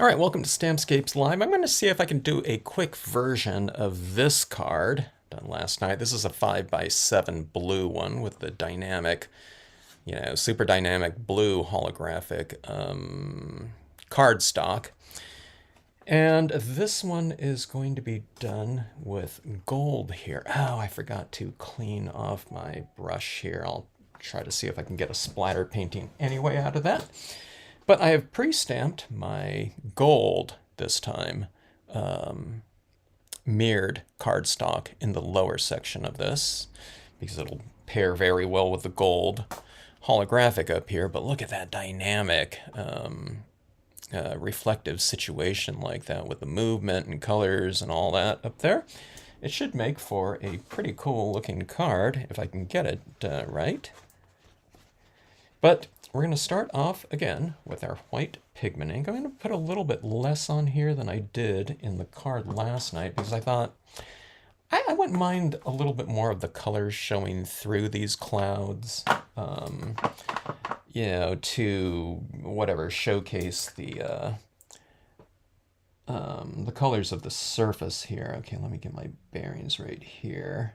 All right, welcome to Stampscapes Live. I'm going to see if I can do a quick version of this card done last night. This is a 5x7 blue one with the dynamic, super dynamic blue holographic card stock. And this one is going to be done with gold here. Oh, I forgot to clean off my brush here. I'll try to see if I can get a splatter painting anyway out of that. But I have pre-stamped my gold this time, mirrored cardstock in the lower section of this, because it'll pair very well with the gold holographic up here. But look at that dynamic, reflective situation like that with the movement and colors and all that up there. It should make for a pretty cool looking card if I can get it right. But we're going to start off again with our white pigment ink. I'm going to put a little bit less on here than I did in the card last night because I thought I wouldn't mind a little bit more of the colors showing through these clouds, to whatever, showcase the colors of the surface here. Okay, let me get my bearings right here.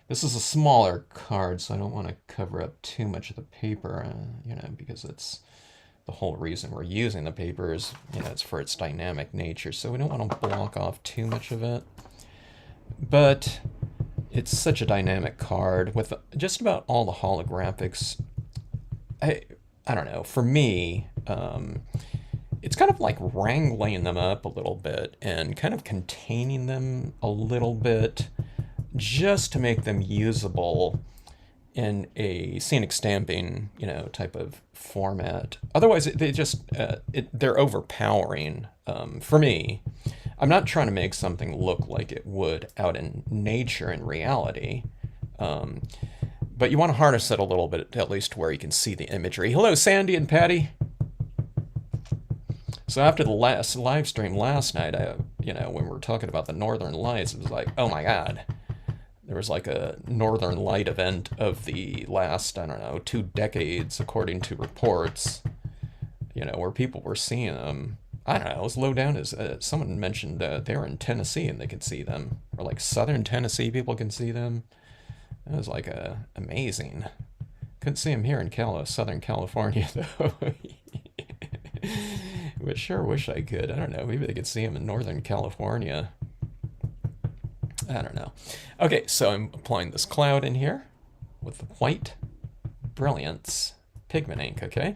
This is a smaller card, so I don't want to cover up too much of the paper, because it's the whole reason we're using the paper is, it's for its dynamic nature, so we don't want to block off too much of it. But it's such a dynamic card with just about all the holographics. I don't know, for me, it's kind of like wrangling them up a little bit and kind of containing them a little bit, just to make them usable in a scenic stamping, type of format. Otherwise, they just they're overpowering for me. I'm not trying to make something look like it would out in nature in reality, but you want to harness it a little bit, at least where you can see the imagery. Hello, Sandy and Patty. So after the last live stream last night, when we were talking about the Northern Lights, it was like, oh my God. There was like a Northern Light event of the last, 2 decades, according to reports, where people were seeing them. I don't know, as low down as someone mentioned they were in Tennessee and they could see them. Or like southern Tennessee people can see them. It was like amazing. Couldn't see them here in Southern California, though. But sure wish I could. I don't know, maybe they could see them in Northern California. I don't know. Okay, so I'm applying this cloud in here with the white Brilliance pigment ink, okay?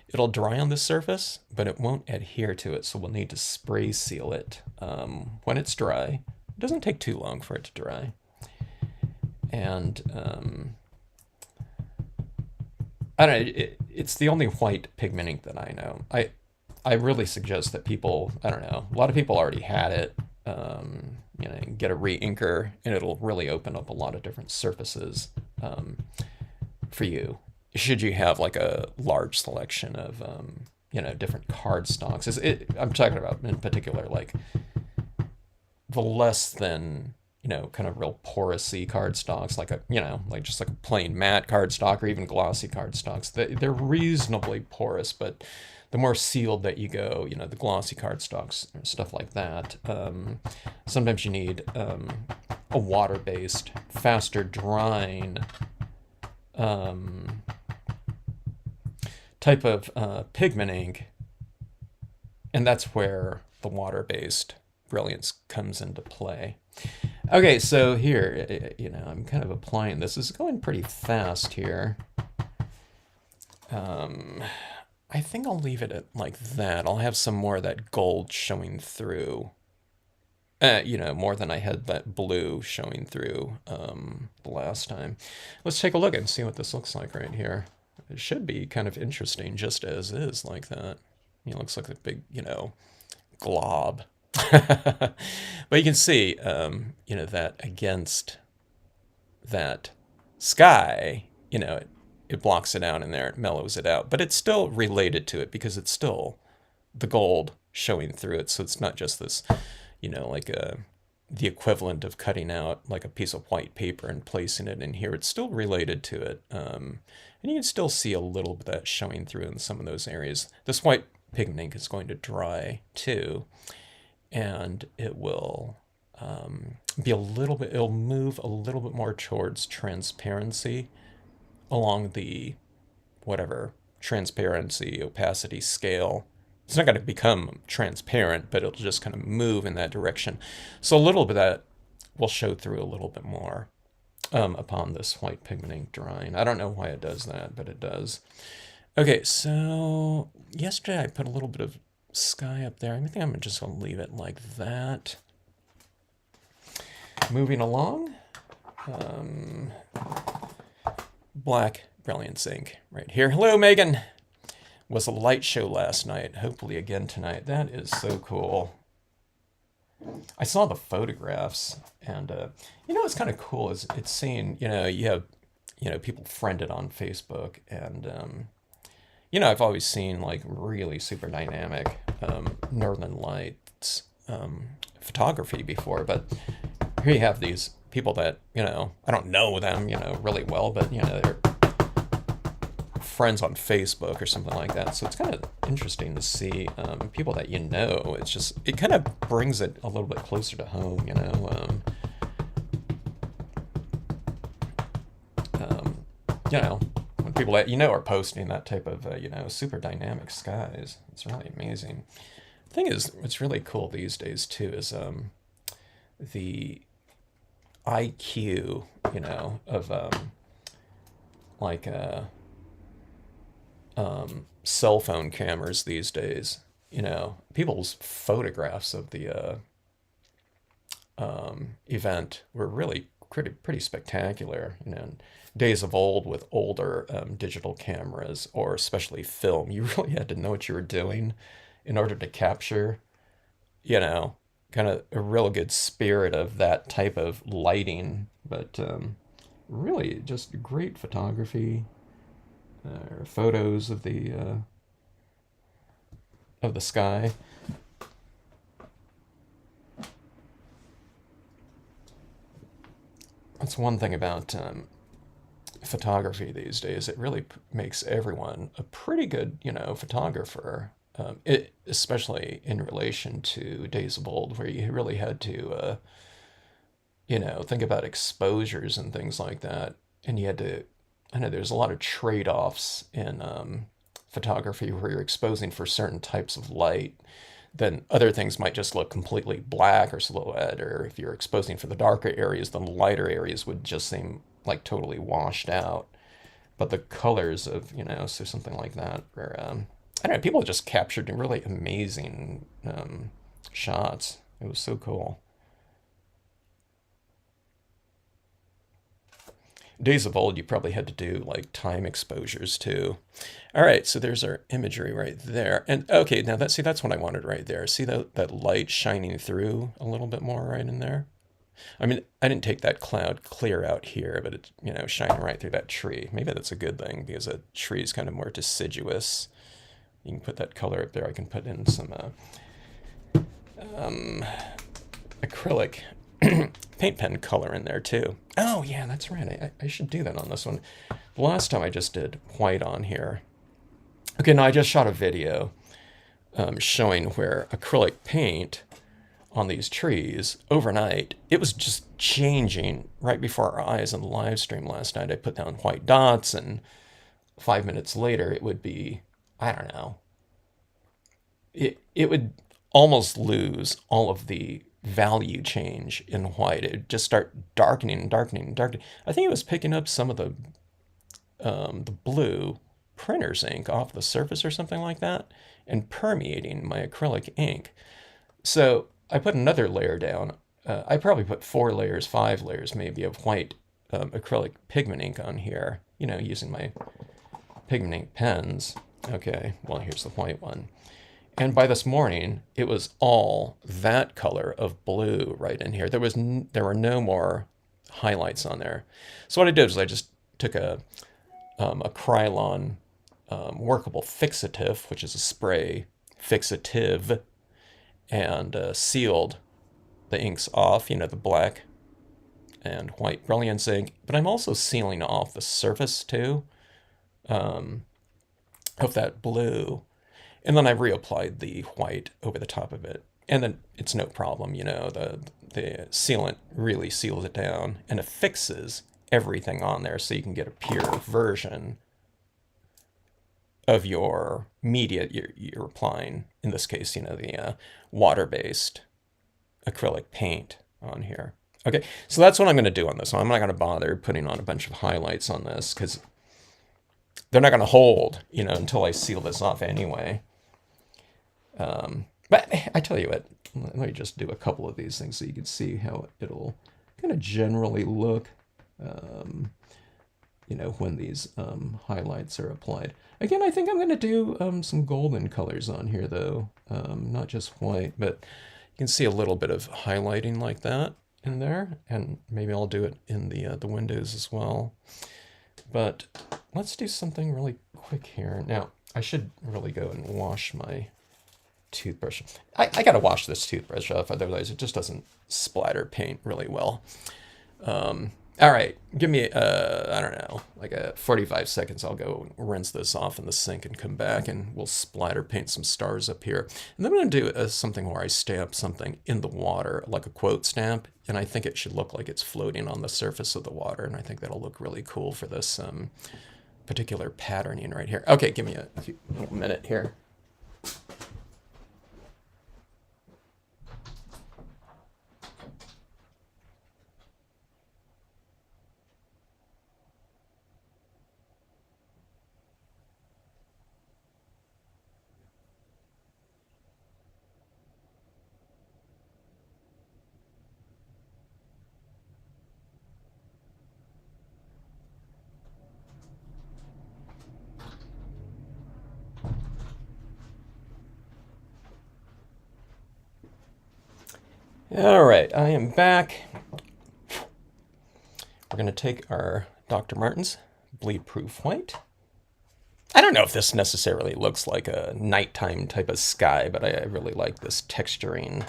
It'll dry on the surface, but it won't adhere to it, so we'll need to spray seal it when it's dry. It doesn't take too long for it to dry. And I don't know, it's the only white pigment ink that I know. I really suggest that people, I don't know, a lot of people already had it. Get a re-inker, and it'll really open up a lot of different surfaces for you. Should you have like a large selection of, different card stocks. I'm talking about in particular, like the less than, kind of real porous-y card stocks, like just like a plain matte card stock or even glossy card stocks. They're reasonably porous, but the more sealed that you go, the glossy cardstocks, stuff like that. Sometimes you need a water-based, faster drying type of pigment ink, and that's where the water-based Brilliance comes into play. Okay, so here, I'm kind of applying this. This is going pretty fast here. I think I'll leave it at like that. I'll have some more of that gold showing through. More than I had that blue showing through the last time. Let's take a look and see what this looks like right here. It should be kind of interesting just as is like that. It looks like a big, glob. But you can see, that against that sky, it blocks it out in there, it mellows it out, but it's still related to it because it's still the gold showing through it. So it's not just this, like the equivalent of cutting out like a piece of white paper and placing it in here. It's still related to it. And you can still see a little bit of that showing through in some of those areas. This white pigment ink is going to dry too, and it will be a little bit, it'll move a little bit more towards transparency along the whatever transparency, opacity scale. It's not going to become transparent, but it'll just kind of move in that direction. So a little bit of that will show through a little bit more upon this white pigment ink drying. I don't know why it does that, but it does. Okay, so yesterday I put a little bit of sky up there. I think I'm just going to leave it like that. Moving along. Black Brilliance ink right here. Hello, Megan. Was a light show last night. Hopefully again tonight. That is so cool. I saw the photographs, and you know what's kind of cool is it's seeing, you know, you have, you know, people friended on Facebook, and you know, I've always seen like really super dynamic Northern Lights photography before, but here you have these people that, you know, I don't know them, you know, really well, but you know, they're friends on Facebook or something like that. So it's kind of interesting to see people that you know. It's just, it kind of brings it a little bit closer to home, you know. You know, when people that you know are posting that type of, you know, super dynamic skies, it's really amazing. The thing is, what's really cool these days too is the IQ, you know, of like cell phone cameras these days. You know, people's photographs of the event were really pretty spectacular. You know, days of old with older digital cameras or especially film, you really had to know what you were doing in order to capture, you know, kind of a real good spirit of that type of lighting. But really just great photography, photos of the sky. That's one thing about photography these days. It really makes everyone a pretty good, you know, photographer. Especially in relation to days of old, where you really had to, you know, think about exposures and things like that, and you had to. I know there's a lot of trade-offs in photography where you're exposing for certain types of light. Then other things might just look completely black or silhouette, or if you're exposing for the darker areas, then the lighter areas would just seem like totally washed out. But the colors of, you know, so something like that, where I don't know, people just captured really amazing shots. It was so cool. Days of old, you probably had to do like time exposures too. All right, so there's our imagery right there. And okay, now that's what I wanted right there. See that light shining through a little bit more right in there? I mean, I didn't take that cloud clear out here, but it's, you know, shining right through that tree. Maybe that's a good thing because a tree is kind of more deciduous. You can put that color up there. I can put in some acrylic paint pen color in there too. Oh yeah, that's right. I should do that on this one. The last time I just did white on here. Okay, now I just shot a video showing where acrylic paint on these trees overnight, it was just changing right before our eyes in the live stream last night. I put down white dots, and 5 minutes later it would be, I don't know, it would almost lose all of the value change in white. It would just start darkening and darkening and darkening. I think it was picking up some of the blue printer's ink off the surface or something like that and permeating my acrylic ink. So I put another layer down. I probably put 4 layers, 5 layers maybe of white acrylic pigment ink on here, you know, using my pigment ink pens. Okay, well, here's the white one. And by this morning, it was all that color of blue right in here. There were no more highlights on there. So what I did was I just took a Krylon workable fixative, which is a spray fixative, and sealed the inks off, you know, the black and white brilliance ink. But I'm also sealing off the surface too of that blue. And then I reapplied the white over the top of it. And then it's no problem, you know, the sealant really seals it down and affixes everything on there so you can get a pure version of your media you're applying. In this case, you know, the water-based acrylic paint on here. Okay, so that's what I'm going to do on this one. I'm not going to bother putting on a bunch of highlights on this because they're not going to hold, you know, until I seal this off anyway. But I tell you what, let me just do a couple of these things so you can see how it'll kind of generally look, you know, when these highlights are applied. Again, I think I'm going to do some golden colors on here, though, not just white, but you can see a little bit of highlighting like that in there, and maybe I'll do it in the windows as well. But let's do something really quick here. Now, I should really go and wash my toothbrush. I gotta wash this toothbrush off, otherwise it just doesn't splatter paint really well. All right, give me, I don't know, like 45 seconds. I'll go rinse this off in the sink and come back and we'll splatter paint some stars up here. And then I'm gonna do something where I stamp something in the water, like a quote stamp, and I think it should look like it's floating on the surface of the water, and I think that'll look really cool for this particular patterning right here. Okay, give me a minute here. All right, I am back. We're going to take our Dr. Martens bleed proof white. I don't know if this necessarily looks like a nighttime type of sky, but I really like this texturing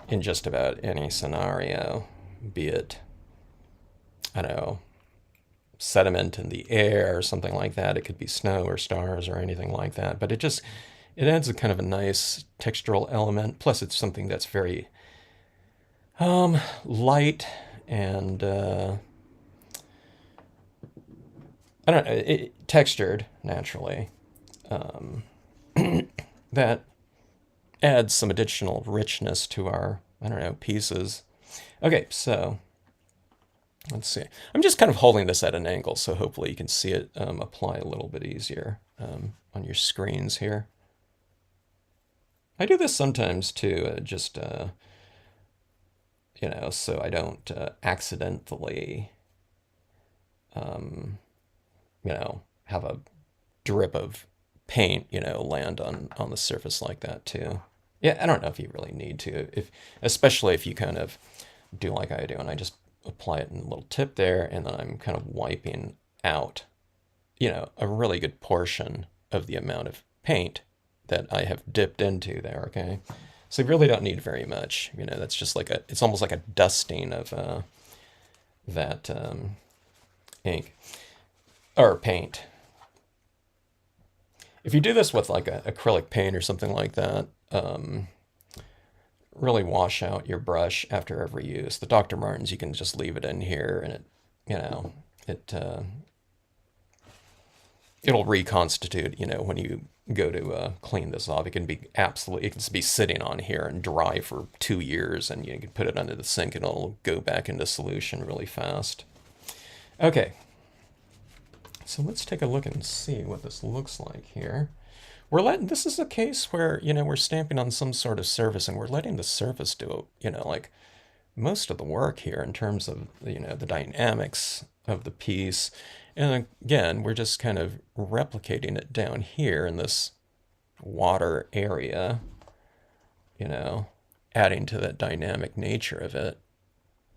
in just about any scenario, be it, I don't know, sediment in the air or something like that. It could be snow or stars or anything like that, but it adds a kind of a nice textural element. Plus it's something that's very light and I don't know, textured naturally. That adds some additional richness to our, I don't know, pieces. Okay, so let's see. I'm just kind of holding this at an angle, so hopefully you can see it apply a little bit easier on your screens here. I do this sometimes too, just you know, so I don't accidentally, you know, have a drip of paint, you know, land on the surface like that too. Yeah, I don't know if you really need to, especially if you kind of do like I do, and I just apply it in a little tip there, and then I'm kind of wiping out, you know, a really good portion of the amount of paint that I have dipped into there, okay? So you really don't need very much, you know, that's just like it's almost like a dusting of that ink or paint. If you do this with like acrylic paint or something like that, really wash out your brush after every use. The Dr. Martens, you can just leave it in here and it, you know, it'll reconstitute, you know, when you go to clean this off. It can be absolutely, it can be sitting on here and dry for 2 years, and you can put it under the sink and it'll go back into solution really fast. Okay, so let's take a look and see what this looks like here. This is a case where, you know, we're stamping on some sort of surface and we're letting the surface do, you know, like most of the work here in terms of, you know, the dynamics of the piece. And again, we're just kind of replicating it down here in this water area, you know, adding to that dynamic nature of it.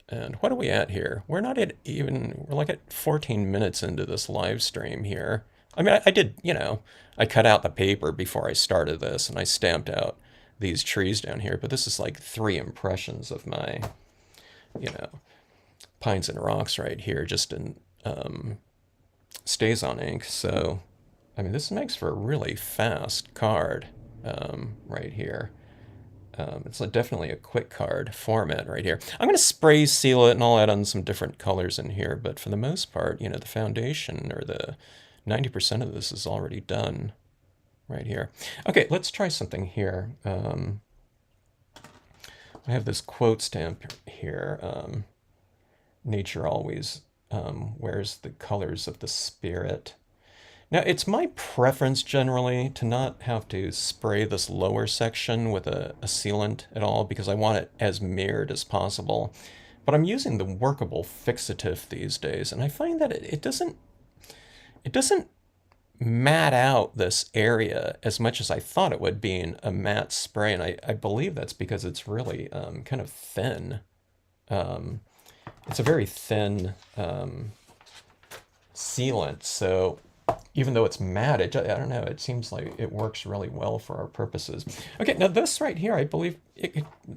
And what are we at here? We're not at we're like at 14 minutes into this live stream here. I mean, I did, you know, I cut out the paper before I started this and I stamped out these trees down here, but this is like 3 impressions of my, you know, pines and rocks right here, just in StazOn ink. So, I mean, this makes for a really fast card. right here. It's definitely a quick card format right here. I'm going to spray seal it and I'll add on some different colors in here, but for the most part, you know, the foundation or the 90% of this is already done right here. Okay, let's try something here. I have this quote stamp here. Nature always wears the colors of the spirit. Now, it's my preference generally to not have to spray this lower section with a sealant at all because I want it as mirrored as possible. But I'm using the workable fixative these days, and I find that it doesn't matte out this area as much as I thought it would, being a matte spray, and I believe that's because it's really kind of thin. It's a very thin sealant, so even though it's matte, I don't know, it seems like it works really well for our purposes. Okay, now this right here, I believe,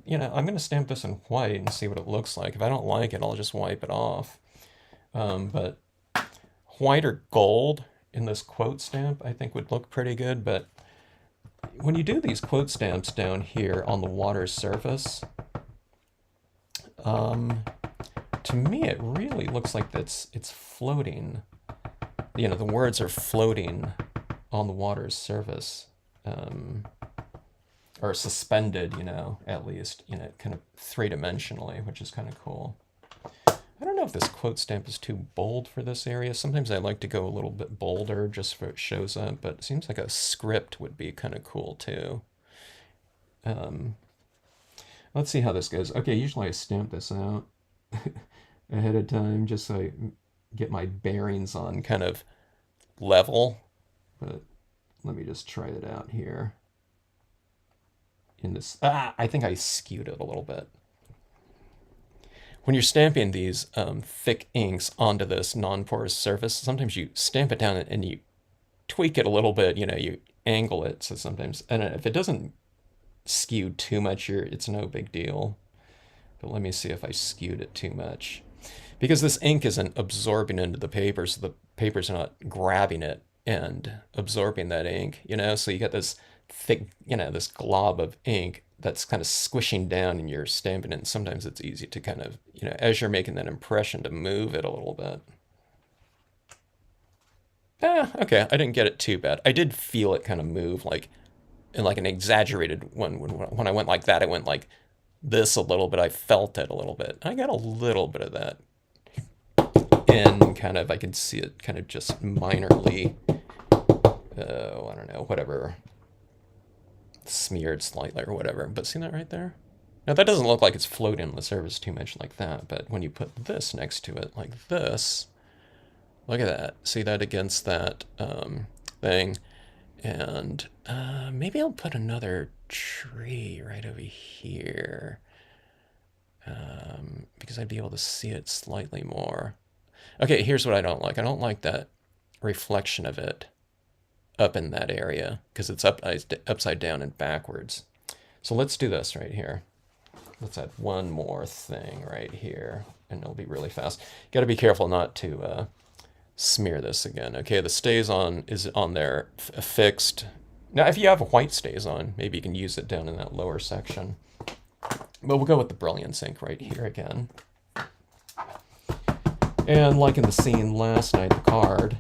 you know, I'm going to stamp this in white and see what it looks like. If I don't like it, I'll just wipe it off. But white or gold in this quote stamp, I think would look pretty good. But when you do these quote stamps down here on the water surface, to me, it really looks like it's floating. You know, the words are floating on the water's surface, or suspended, you know, at least, you know, kind of three-dimensionally, which is kind of cool. I don't know if this quote stamp is too bold for this area. Sometimes I like to go a little bit bolder just so it shows up, but it seems like a script would be kind of cool too. Let's see how this goes. Okay, usually I stamp this out ahead of time just so I get my bearings on kind of level, but let me just try it out here in this. I think I skewed it a little bit. When you're stamping these thick inks onto this non-porous surface, sometimes you stamp it down and you tweak it a little bit, you know, you angle it, so sometimes, and if it doesn't skew too much, it's no big deal. But let me see if I skewed it too much. Because this ink isn't absorbing into the paper, so the paper's not grabbing it and absorbing that ink, you know? So you get this thick, you know, this glob of ink that's kind of squishing down and you're stamping it. And sometimes it's easy to kind of, you know, as you're making that impression, to move it a little bit. Okay, I didn't get it too bad. I did feel it kind of move, like in like an exaggerated one. When I went like that, I went like this a little bit. I felt it a little bit. I got a little bit of that. And kind of, I can see it kind of just minorly, I don't know, whatever, smeared slightly or whatever. But see that right there? Now that doesn't look like it's floating on the surface too much like that, but when you put this next to it like this, look at that. See that against that thing? And maybe I'll put another tree right over here, because I'd be able to see it slightly more. Okay, here's what I don't like. I don't like that reflection of it up in that area because it's upside down and backwards. So let's do this right here. Let's add one more thing right here, and it'll be really fast. Got to be careful not to smear this again. Okay, the stays on is on there fixed. Now, if you have a white stays on, maybe you can use it down in that lower section. But we'll go with the Brilliance ink right here again. And like in the scene last night, the card,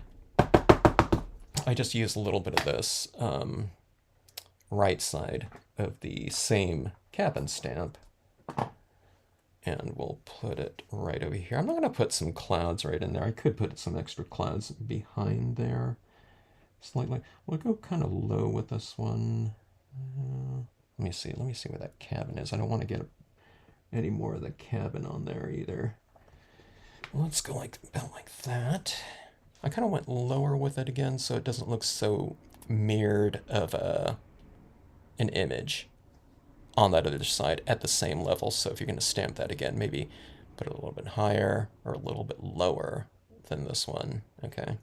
I just used a little bit of this right side of the same cabin stamp. And we'll put it right over here. I'm not going to put some clouds right in there. I could put some extra clouds behind there. Slightly. We'll go kind of low with this one. Let me see where that cabin is. I don't want to get any more of the cabin on there either. Let's go about like that. I kind of went lower with it again so it doesn't look so mirrored of an image on that other side at the same level. So if you're going to stamp that again, maybe put it a little bit higher or a little bit lower than this one. Okay.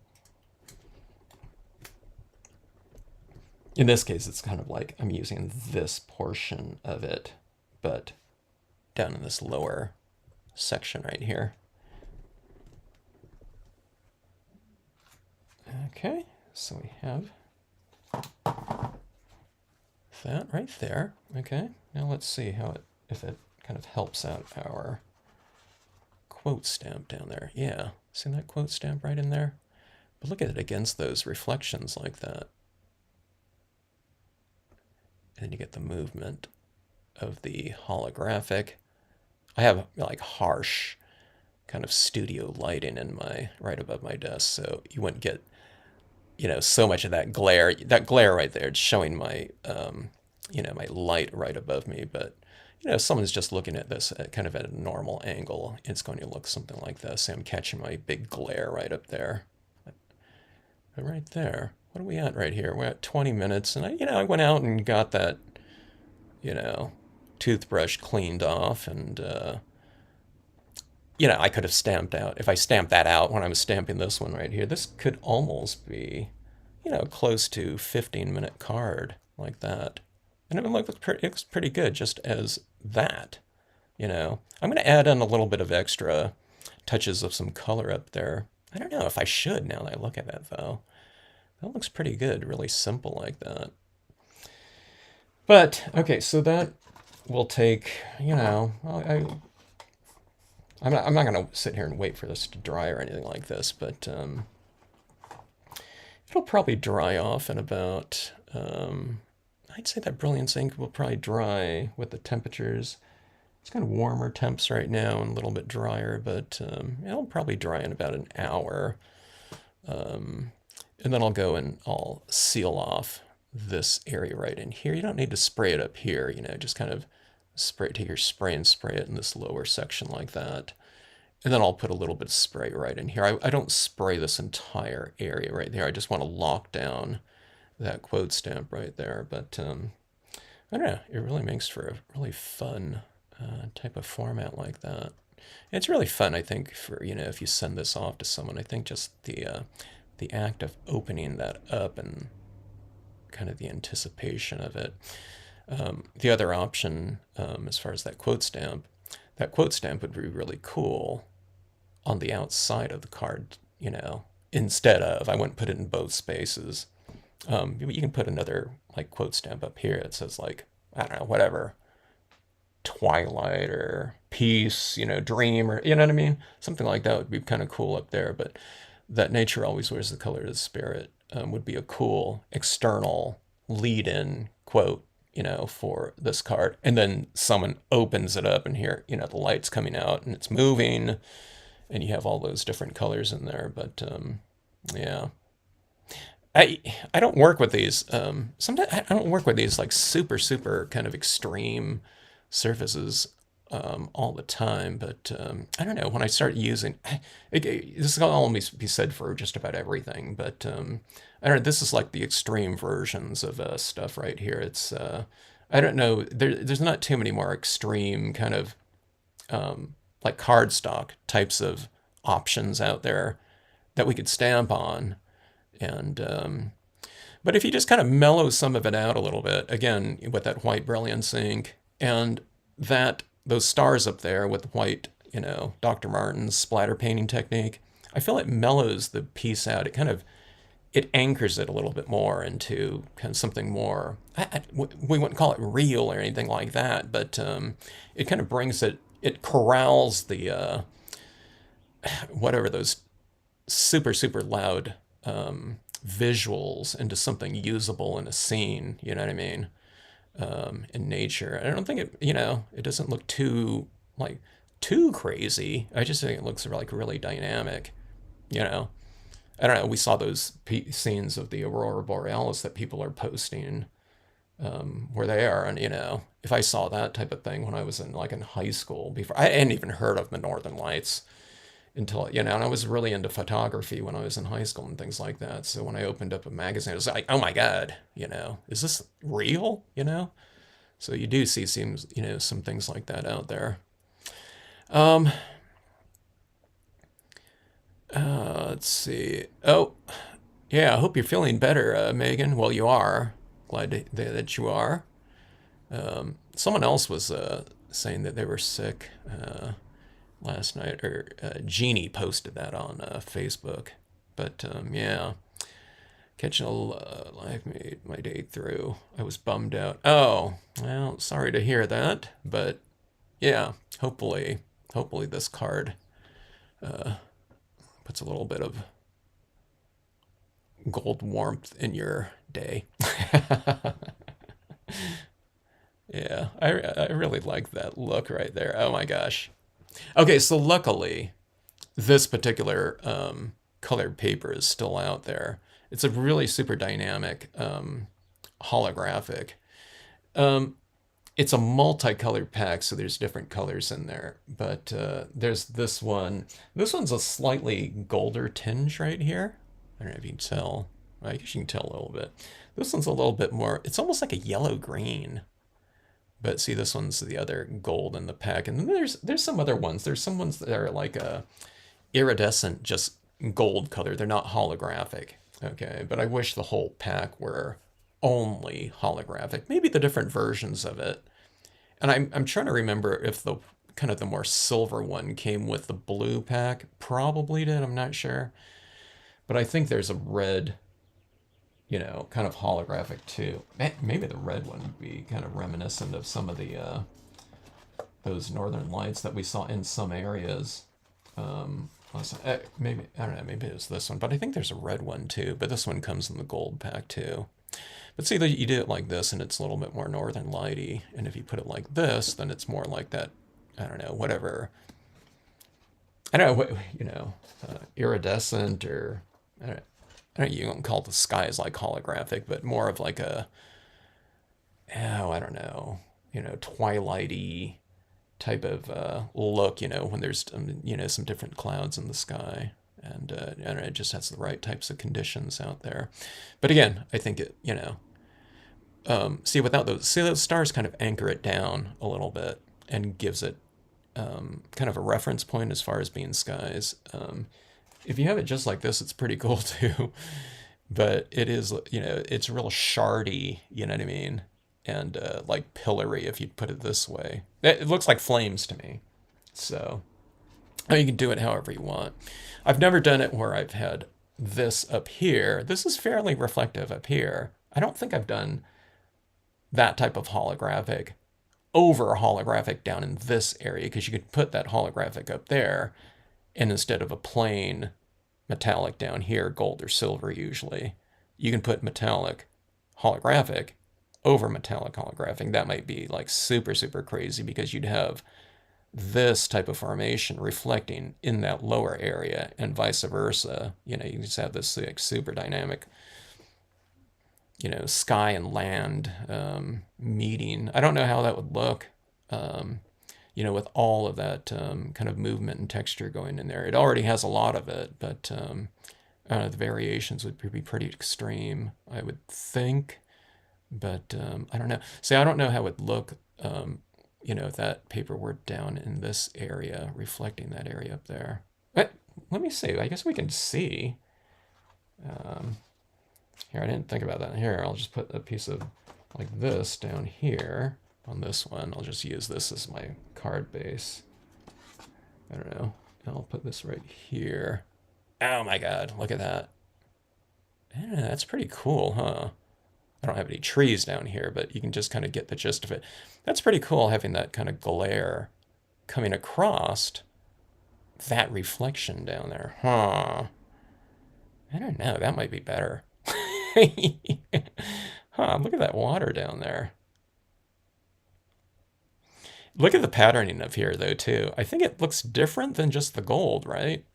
In this case, it's kind of like I'm using this portion of it, but down in this lower section right here. Okay, so we have that right there. Okay, now let's see how it, if it kind of helps out our quote stamp down there. Yeah, see that quote stamp right in there? But look at it against those reflections like that. And then you get the movement of the holographic. I have like harsh kind of studio lighting in my right above my desk, so you wouldn't get, you know, so much of that glare. That glare right there, it's showing my you know, my light right above me. But you know, if someone's just looking at this at kind of at a normal angle, it's going to look something like this. See, I'm catching my big glare right up there. But right there, what are we at right here? We're at 20 minutes, and I went out and got that, you know, toothbrush cleaned off, and I could have stamped out. If I stamped that out when I was stamping this one right here, this could almost be, close to 15-minute card like that. And it looks pretty good just as that. I'm going to add in a little bit of extra touches of some color up there. I don't know if I should now that I look at that though. That looks pretty good, really simple like that. But okay, so that will take, I'm not going to sit here and wait for this to dry or anything like this, but it'll probably dry off in about, I'd say that Brilliance ink will probably dry with the temperatures. It's kind of warmer temps right now and a little bit drier, but it'll probably dry in about an hour. And then I'll go and I'll seal off this area right in here. You don't need to spray it up here, just kind of take your spray and spray it in this lower section like that. And then I'll put a little bit of spray right in here. I don't spray this entire area right there. I just want to lock down that quote stamp right there. But I don't know, it really makes for a really fun type of format like that. It's really fun, I think, for, if you send this off to someone. I think just the act of opening that up and kind of the anticipation of it. The other option, as far as that quote stamp would be really cool on the outside of the card, instead of, I wouldn't put it in both spaces. You can put another like quote stamp up here that says like, I don't know, whatever, twilight or peace, dream, or, you know what I mean? Something like that would be kind of cool up there. But that nature always wears the color of the spirit would be a cool external lead-in quote, for this card. And then someone opens it up and here, the light's coming out and it's moving and you have all those different colors in there. But yeah. I don't work with these. Sometimes I don't work with these like super kind of extreme surfaces all the time. But I don't know, when I start using this can almost be said for just about everything. But I don't know. This is like the extreme versions of stuff right here. It's I don't know. There's not too many more extreme kind of like cardstock types of options out there that we could stamp on. And but if you just kind of mellow some of it out a little bit, again with that white Brilliance ink and those stars up there with white, Dr. Martin's splatter painting technique, I feel it mellows the piece out. It anchors it a little bit more into kind of something more. We wouldn't call it real or anything like that, but it kind of brings it corrals the whatever those super loud visuals into something usable in a scene, you know what I mean? In nature. I don't think it doesn't look too crazy. I just think it looks like really dynamic, I don't know. We saw those scenes of the Aurora Borealis that people are posting where they are. And, if I saw that type of thing when I was in high school before, I hadn't even heard of the Northern Lights until, and I was really into photography when I was in high school and things like that. So when I opened up a magazine, I was like, oh my God, is this real? So you do see some things like that out there. Let's see. Oh, yeah, I hope you're feeling better, Megan. Well, you are. Glad that you are. Someone else was saying that they were sick last night, or Jeannie posted that on Facebook. But yeah, Catching a live made my day through. I was bummed out. Oh, well, sorry to hear that, but yeah, hopefully this card puts a little bit of gold warmth in your day. Yeah, I really like that look right there. Oh my gosh. Okay, so luckily, this particular colored paper is still out there. It's a really super dynamic holographic. Um, it's a multicolored pack, so there's different colors in there. But there's this one. This one's a slightly golder tinge right here. I don't know if you can tell. I guess you can tell a little bit. This one's a little bit more, it's almost like a yellow green. But see, this one's the other gold in the pack. And then there's some other ones. There's some ones that are like a iridescent, just gold color. They're not holographic. Okay, but I wish the whole pack were only holographic. Maybe the different versions of it. And I'm trying to remember if the kind of the more silver one came with the blue pack. Probably did. I'm not sure. But I think there's a red, kind of holographic too. Maybe the red one would be kind of reminiscent of some of the those northern lights that we saw in some areas. Maybe I don't know. Maybe it was this one, but I think there's a red one too. But this one comes in the gold pack too. But see, you do it like this, and it's a little bit more northern lighty. And if you put it like this, then it's more like that. I don't know, whatever. I don't know what iridescent or I don't know, you don't call it the sky is like holographic, but more of like a I don't know, twilighty type of look, when there's some different clouds in the sky, and I don't know, it just has the right types of conditions out there. But again, I think it, see those stars kind of anchor it down a little bit and gives it kind of a reference point as far as being skies. If you have it just like this, it's pretty cool too. But it is, it's real shardy, you know what I mean? And like pillory, if you put it this way. It looks like flames to me. So you can do it however you want. I've never done it where I've had this up here. This is fairly reflective up here. I don't think I've done that type of holographic over holographic down in this area, because you could put that holographic up there, and instead of a plain metallic down here, gold or silver usually, you can put metallic holographic over metallic holographic. That might be like super, super crazy, because you'd have this type of formation reflecting in that lower area and vice versa. You just have this like super dynamic, sky and land meeting. I don't know how that would look, with all of that kind of movement and texture going in there. It already has a lot of it, but the variations would be pretty extreme, I would think. But I don't know. See, I don't know how it would look, if that paper were down in this area, reflecting that area up there. Let me see. I guess we can see. Here, I didn't think about that. Here, I'll just put a piece of like this down here on this one. I'll just use this as my card base. I don't know. I'll put this right here. Oh my God, look at that. Yeah, that's pretty cool, huh? I don't have any trees down here, but you can just kind of get the gist of it. That's pretty cool, having that kind of glare coming across that reflection down there. Huh. I don't know, that might be better. Huh, look at that water down there. Look at the patterning of here, though, too. I think it looks different than just the gold, right?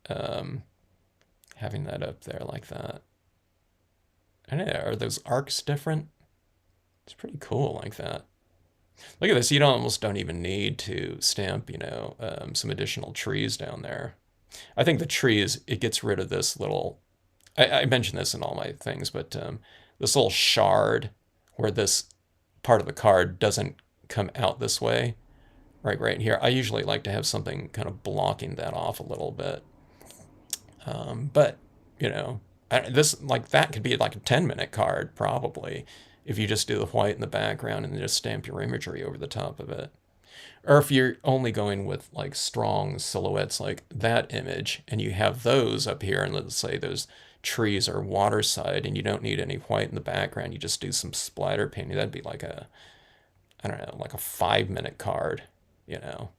Having that up there like that. I don't know, are those arcs different? It's pretty cool like that. Look at this, you almost don't even need to stamp, some additional trees down there. I think the trees, it gets rid of this little, I mentioned this in all my things, but this little shard where this part of the card doesn't come out this way, right here. I usually like to have something kind of blocking that off a little bit. But, this, like, that could be like a 10-minute card, probably, if you just do the white in the background and then just stamp your imagery over the top of it. Or if you're only going with like strong silhouettes like that image, and you have those up here, and let's say there's trees or water side, and you don't need any white in the background. You just do some splatter painting. That'd be like a, I don't know, like a 5 minute card, you know.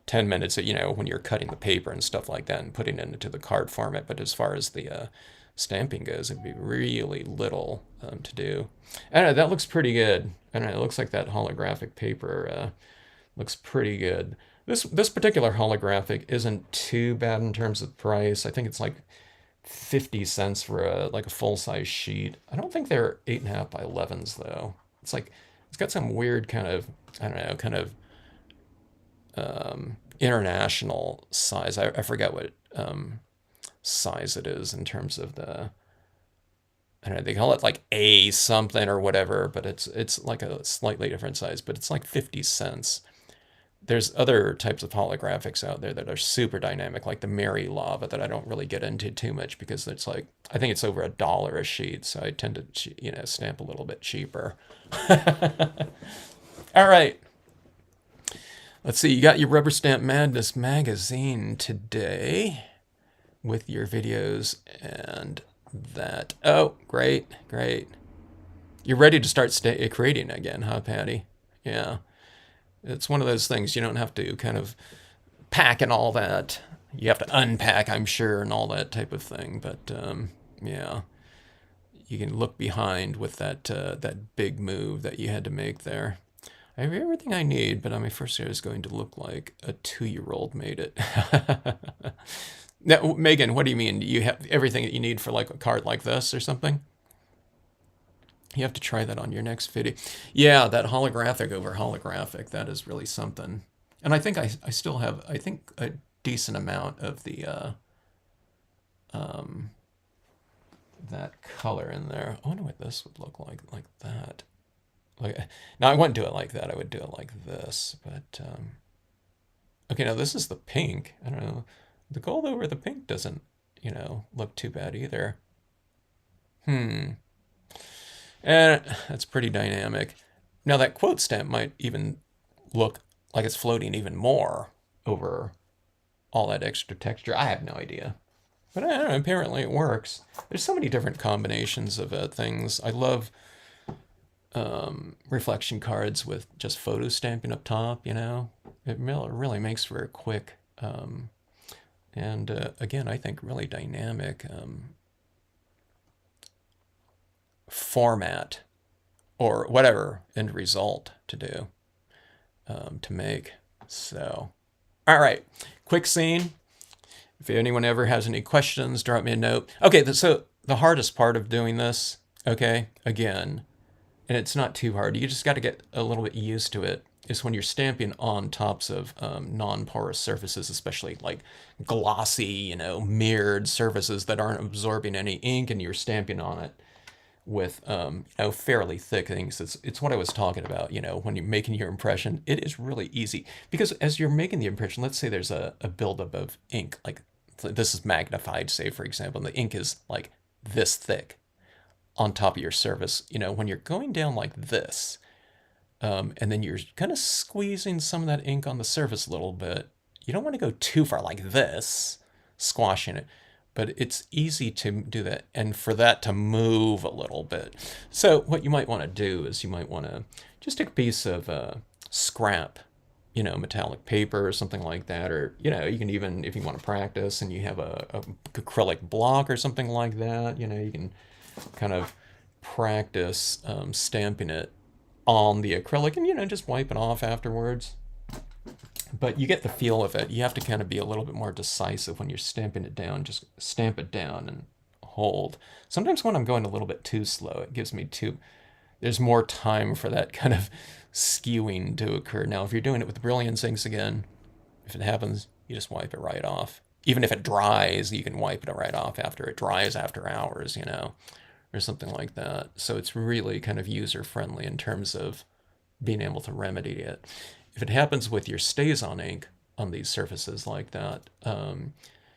10 minutes, you know, when you're cutting the paper and stuff like that and putting it into the card format. But as far as the stamping goes, it'd be really little to do. I don't know, that looks pretty good. I don't know, it looks like that holographic paper looks pretty good. This particular holographic isn't too bad in terms of price. I think it's like 50 cents for like a full size sheet. I don't think they're 8.5 by 11s though. It's like it's got some weird kind of, I don't know, kind of international size. I forget what size it is in terms of the, I don't know, they call it like A something or whatever, but it's like a slightly different size, but it's like 50 cents. There's other types of holographics out there that are super dynamic, like the Mary Lava, that I don't really get into too much because it's like, I think it's over $1 a sheet, so I tend to, you know, stamp a little bit cheaper. All right. Let's see, you got your Rubber Stamp Madness magazine today with your videos and that. Oh, great, great. You're ready to start creating again, huh, Patty? Yeah. It's one of those things you don't have to kind of pack and all that. You have to unpack, I'm sure, and all that type of thing. But yeah, you can look behind with that big move that you had to make there. I have everything I need, but on my first year is going to look like a 2-year-old made it. Now, Megan, what do you mean? Do you have everything that you need for like a card like this or something? You have to try that on your next video. Yeah, that holographic over holographic, that is really something. And I think I still have, I think, a decent amount of the that color in there. I wonder what this would look like that. Like, now I wouldn't do it like that. I would do it like this. But okay, now this is the pink. I don't know. The gold over the pink doesn't, you know, look too bad either. And that's pretty dynamic. Now that quote stamp might even look like it's floating even more over all that extra texture. I have no idea. But I don't know, apparently it works. There's so many different combinations of things. I love reflection cards with just photo stamping up top, you know. It really makes for a quick and again, I think really dynamic format or whatever end result to do, to make. So, all right, quick scene. If anyone ever has any questions, drop me a note. Okay, so the hardest part of doing this, okay, again, and it's not too hard, you just got to get a little bit used to it, is when you're stamping on tops of non-porous surfaces, especially like glossy, you know, mirrored surfaces that aren't absorbing any ink, and you're stamping on it with you know, fairly thick things. It's what I was talking about, you know, when you're making your impression. It is really easy because as you're making the impression, let's say there's a buildup of ink, like this is magnified, say for example, and the ink is like this thick on top of your surface. You know, when you're going down like this, and then you're kind of squeezing some of that ink on the surface a little bit, you don't want to go too far like this, squashing it. But it's easy to do that and for that to move a little bit. So what you might want to do is you might want to just take a piece of scrap, you know, metallic paper or something like that. Or, you know, you can even, if you want to practice and you have a acrylic block or something like that, you know, you can kind of practice stamping it on the acrylic and, you know, just wipe it off afterwards. But you get the feel of it. You have to kind of be a little bit more decisive when you're stamping it down. Just stamp it down and hold. Sometimes when I'm going a little bit too slow, it gives me there's more time for that kind of skewing to occur. Now, if you're doing it with Brilliance inks again, if it happens, you just wipe it right off. Even if it dries, you can wipe it right off after it dries after hours, you know, or something like that. So it's really kind of user-friendly in terms of being able to remedy it. If it happens with your StazOn ink on these surfaces like that,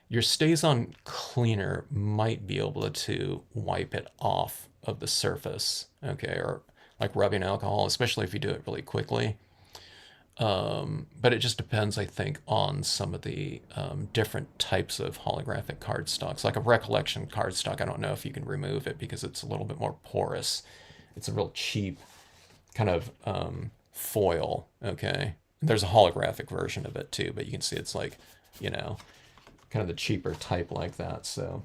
your StazOn cleaner might be able to wipe it off of the surface, okay, or like rubbing alcohol, especially if you do it really quickly. But it just depends, I think, on some of the different types of holographic cardstocks. Like a recollection cardstock, I don't know if you can remove it because it's a little bit more porous. It's a real cheap kind of foil, okay? There's a holographic version of it too, but you can see it's like, you know, kind of the cheaper type like that. So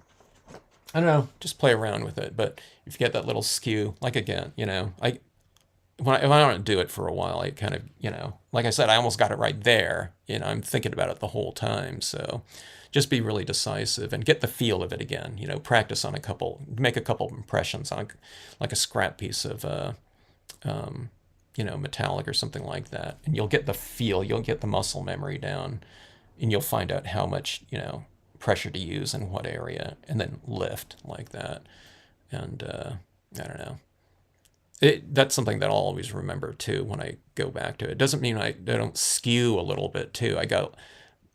I don't know, just play around with it. But if you get that little skew, like again, you know, if I don't do it for a while, I kind of, you know, like I said, I almost got it right there. You know, I'm thinking about it the whole time. So just be really decisive and get the feel of it again. You know, practice on make a couple impressions on like a scrap piece of, you know, metallic or something like that. And you'll get the feel, you'll get the muscle memory down, and you'll find out how much, you know, pressure to use in what area, and then lift like that. And I don't know. That's something that I'll always remember too when I go back to it. It doesn't mean I don't skew a little bit too. I got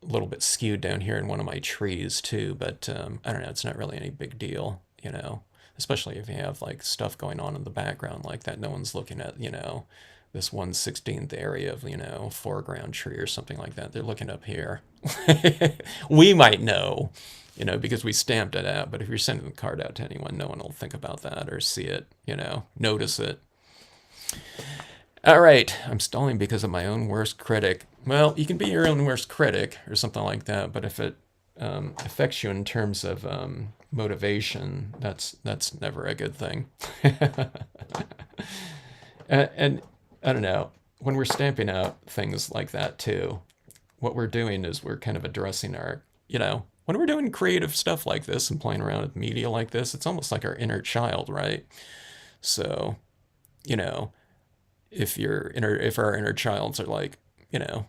a little bit skewed down here in one of my trees too, but I don't know. It's not really any big deal, you know, especially if you have like stuff going on in the background like that. No one's looking at, you know, this 1/16th area of, you know, foreground tree or something like that. They're looking up here. We might know, you know, because we stamped it out. But if you're sending the card out to anyone, no one will think about that or see it, you know, notice it. All right, I'm stalling because of my own worst critic. Well, you can be your own worst critic or something like that, but if it affects you in terms of motivation, that's never a good thing. And I don't know, when we're stamping out things like that too, what we're doing is we're kind of addressing our, you know, when we're doing creative stuff like this and playing around with media like this, it's almost like our inner child, right? So, you know, if our inner childs are like, you know,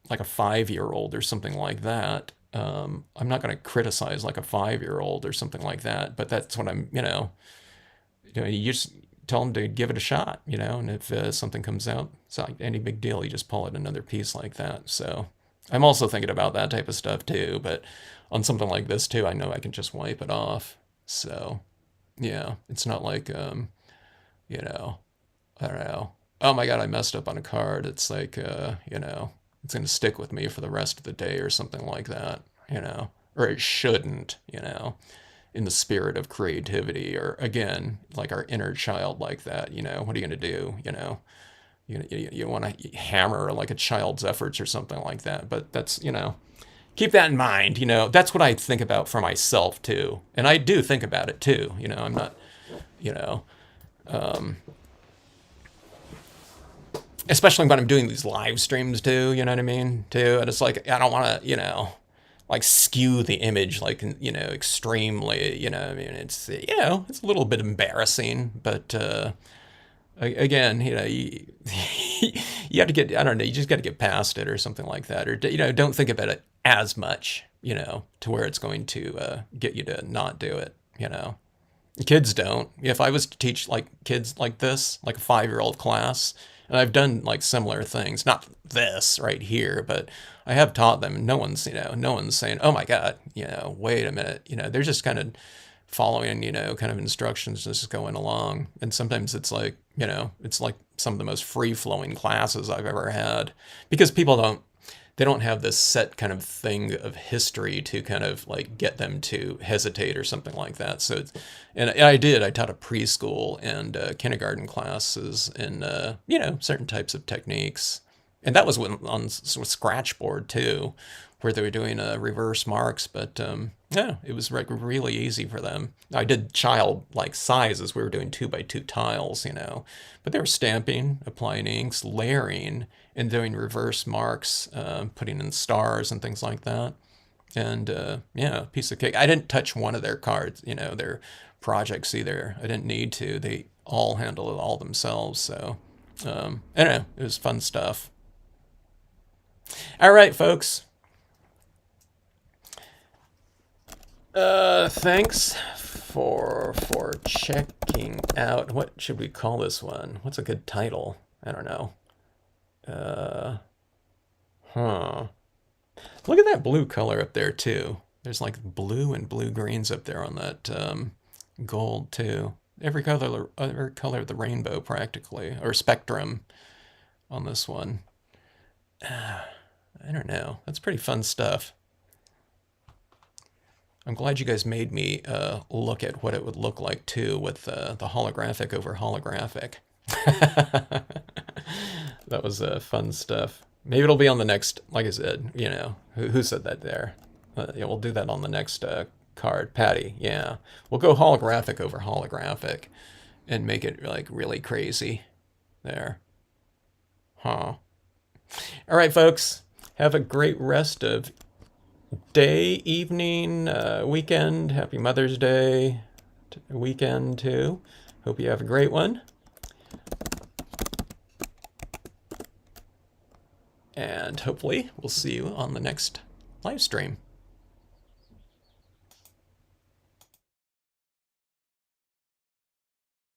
like a 5-year old or something like that, I'm not going to criticize like a 5-year old or something like that, but that's what I'm, you know, you just tell them to give it a shot, you know, and if something comes out, it's not any big deal. You just pull it another piece like that. So I'm also thinking about that type of stuff too, but on something like this too, I know I can just wipe it off. So yeah, it's not like, you know, I don't know. Oh my God, I messed up on a card. It's like, you know, it's going to stick with me for the rest of the day or something like that, you know, or it shouldn't, you know, in the spirit of creativity or again, like our inner child like that, you know, what are you going to do? You know, you want to hammer like a child's efforts or something like that. But that's, you know, keep that in mind, you know, that's what I think about for myself too. And I do think about it too. You know, I'm not, you know, especially when I'm doing these live streams too, you know what I mean? Too. And it's like, I don't want to, you know, like skew the image, like, you know, extremely, you know, I mean, it's, you know, it's a little bit embarrassing, but, again, you know, you have to get, I don't know, you just got to get past it or something like that. Or, you know, don't think about it as much, you know, to where it's going to get you to not do it, you know. Kids don't. If I was to teach like kids like this, like a 5-year-old class, and I've done like similar things, not this right here, but I have taught them. And no one's, you know, no one's saying, "Oh my God, you know, wait a minute." You know, they're just kind of following, you know, kind of instructions, just going along. And sometimes it's like, you know, it's like some of the most free flowing classes I've ever had because people they don't have this set kind of thing of history to kind of like get them to hesitate or something like that. So, and I taught a preschool and kindergarten classes in, you know, certain types of techniques. And that was on Scratchboard too, where they were doing reverse marks. But yeah, it was like really easy for them. I did child like sizes. We were doing 2x2 tiles, you know, but they were stamping, applying inks, layering, and doing reverse marks, putting in stars and things like that. And yeah, piece of cake. I didn't touch one of their cards, you know, their projects either. I didn't need to. They all handle it all themselves. So I don't know. It was fun stuff. All right, folks. Thanks for checking out. What should we call this one? What's a good title? I don't know. Uh, huh. Look at that blue color up there too. There's like blue and blue greens up there on that gold too. Every color of the rainbow practically, or spectrum on this one. I don't know. That's pretty fun stuff. I'm glad you guys made me look at what it would look like too with the holographic over holographic. That was fun stuff. Maybe it'll be on the next, like I said, you know, who said that there? Yeah, we'll do that on the next card. Patty, yeah. We'll go holographic over holographic and make it like really crazy there. Huh. All right, folks. Have a great rest of day, evening, weekend. Happy Mother's Day weekend, too. Hope you have a great one. And hopefully, we'll see you on the next live stream.